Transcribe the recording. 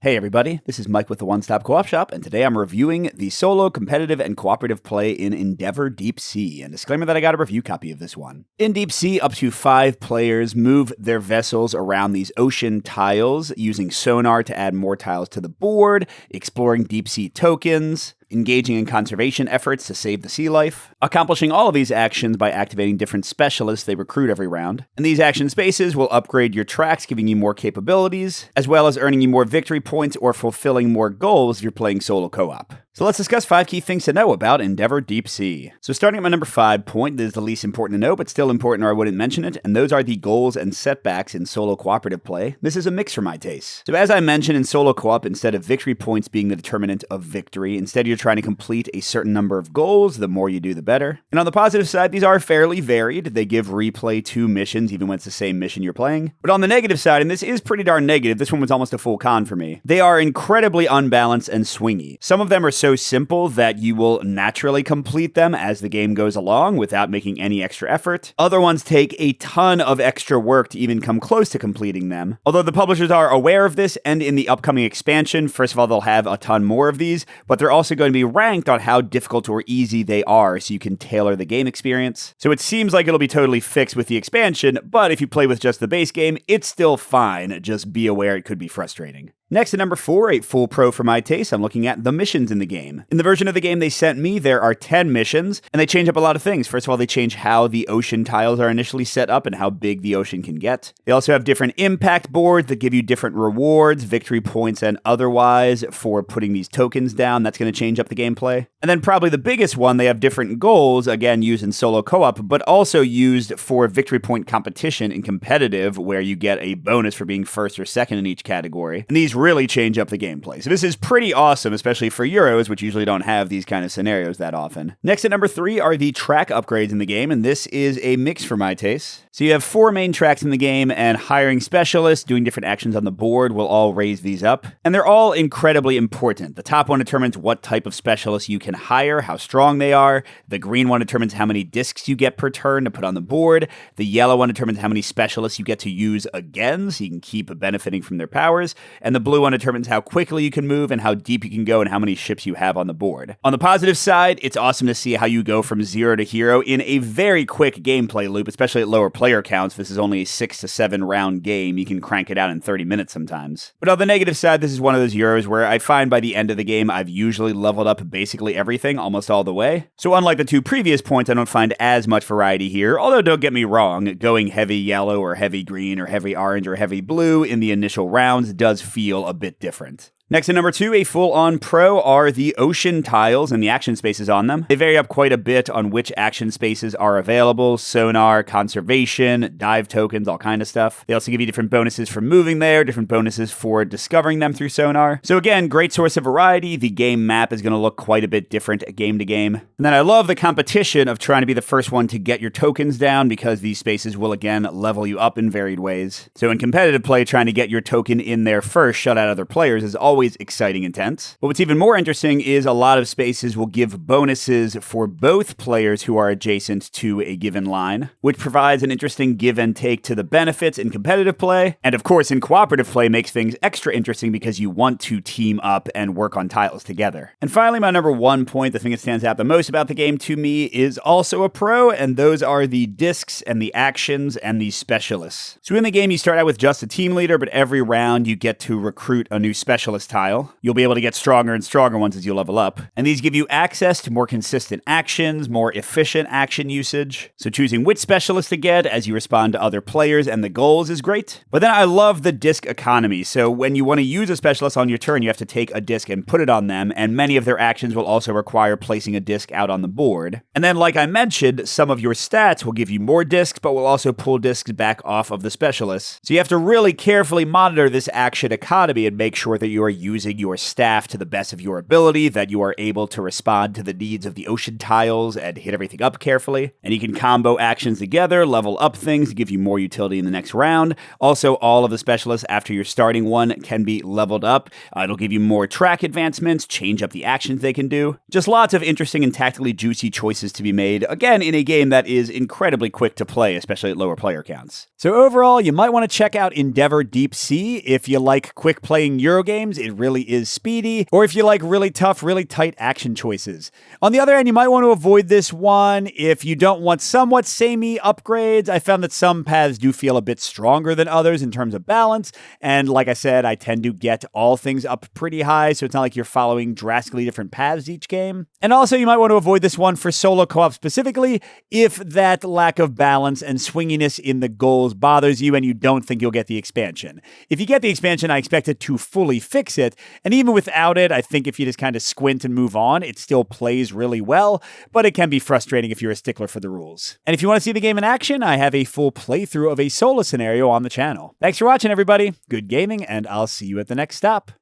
Hey everybody, this is Mike with the One Stop Co-op Shop, and today I'm reviewing the solo, competitive, and cooperative play in Endeavor Deep Sea. And disclaimer that I got a review copy of this one. In Deep Sea, up to 5 players move their vessels around these ocean tiles using sonar to add more tiles to the board, exploring deep sea tokens, engaging in conservation efforts to save the sea life, accomplishing all of these actions by activating different specialists they recruit every round. And these action spaces will upgrade your tracks, giving you more capabilities, as well as earning you more victory points or fulfilling more goals if you're playing solo co-op. So let's discuss 5 key things to know about Endeavor Deep Sea. So starting at my number 5 point, this is the least important to know, but still important or I wouldn't mention it, and those are the goals and setbacks in solo cooperative play. This is a mix for my taste. So as I mentioned in solo co-op, instead of victory points being the determinant of victory, instead you're trying to complete a certain number of goals. The more you do, the better. And on the positive side, these are fairly varied. They give replay to missions, even when it's the same mission you're playing. But on the negative side, and this is pretty darn negative, this one was almost a full con for me, they are incredibly unbalanced and swingy. Some of them are so simple that you will naturally complete them as the game goes along without making any extra effort. Other ones take a ton of extra work to even come close to completing them. Although the publishers are aware of this, and in the upcoming expansion, first of all, they'll have a ton more of these, but they're also going to be ranked on how difficult or easy they are so you can tailor the game experience. So it seems like it'll be totally fixed with the expansion, but if you play with just the base game, it's still fine. Just be aware it could be frustrating. Next at number 4, a full pro for my taste, I'm looking at the missions in the game. In the version of the game they sent me, there are 10 missions, and they change up a lot of things. First of all, they change how the ocean tiles are initially set up and how big the ocean can get. They also have different impact boards that give you different rewards, victory points, and otherwise for putting these tokens down. That's going to change up the gameplay. And then probably the biggest one, they have different goals, again used in solo co-op, but also used for victory point competition in competitive, where you get a bonus for being first or second in each category. And these really change up the gameplay. So this is pretty awesome, especially for Euros, which usually don't have these kind of scenarios that often. Next at number 3 are the track upgrades in the game, and this is a mix for my taste. So you have 4 main tracks in the game, and hiring specialists, doing different actions on the board will all raise these up. And they're all incredibly important. The top one determines what type of specialist you can hire, how strong they are. The green one determines how many discs you get per turn to put on the board. The yellow one determines how many specialists you get to use again, so you can keep benefiting from their powers. And the blue one determines how quickly you can move and how deep you can go and how many ships you have on the board. On the positive side, it's awesome to see how you go from 0 to hero in a very quick gameplay loop, especially at lower player counts. This is only a 6 to 7 round game. You can crank it out in 30 minutes sometimes. But on the negative side, this is one of those Euros where I find by the end of the game, I've usually leveled up basically everything almost all the way. So unlike the 2 previous points, I don't find as much variety here. Although don't get me wrong, going heavy yellow or heavy green or heavy orange or heavy blue in the initial rounds does feel a bit different. Next at number 2, a full-on pro, are the ocean tiles and the action spaces on them. They vary up quite a bit on which action spaces are available: sonar, conservation, dive tokens, all kind of stuff. They also give you different bonuses for moving there, different bonuses for discovering them through sonar. So again, great source of variety. The game map is going to look quite a bit different game to game. And then I love the competition of trying to be the first one to get your tokens down, because these spaces will again level you up in varied ways. So in competitive play, trying to get your token in there first, shut out other players, is always exciting and tense. But what's even more interesting is a lot of spaces will give bonuses for both players who are adjacent to a given line, which provides an interesting give and take to the benefits in competitive play. And of course, in cooperative play makes things extra interesting because you want to team up and work on tiles together. And finally, my number 1 point, the thing that stands out the most about the game to me, is also a pro, and those are the discs and the actions and the specialists. So in the game, you start out with just a team leader, but every round you get to recruit a new specialist tile. You'll be able to get stronger and stronger ones as you level up. And these give you access to more consistent actions, more efficient action usage. So choosing which specialist to get as you respond to other players and the goals is great. But then I love the disc economy. So when you want to use a specialist on your turn, you have to take a disc and put it on them, and many of their actions will also require placing a disc out on the board. And then, like I mentioned, some of your stats will give you more discs, but will also pull discs back off of the specialists. So you have to really carefully monitor this action economy and make sure that you are using your staff to the best of your ability, that you are able to respond to the needs of the ocean tiles and hit everything up carefully. And you can combo actions together, level up things, give you more utility in the next round. Also, all of the specialists after your starting one can be leveled up. It'll give you more track advancements, change up the actions they can do. Just lots of interesting and tactically juicy choices to be made, again, in a game that is incredibly quick to play, especially at lower player counts. So overall, you might want to check out Endeavor Deep Sea if you like quick playing Euro games. it really is speedy, or if you like really tough, really tight action choices. On the other hand, you might want to avoid this one if you don't want somewhat samey upgrades. I found that some paths do feel a bit stronger than others in terms of balance, and like I said, I tend to get all things up pretty high, so it's not like you're following drastically different paths each game. And also, you might want to avoid this one for solo co-op specifically if that lack of balance and swinginess in the goals bothers you and you don't think you'll get the expansion. If you get the expansion, I expect it to fully fix it, and even without it, I think if you just kind of squint and move on, it still plays really well, but it can be frustrating if you're a stickler for the rules. And if you want to see the game in action, I have a full playthrough of a solo scenario on the channel. Thanks for watching, everybody. Good gaming, and I'll see you at the next stop.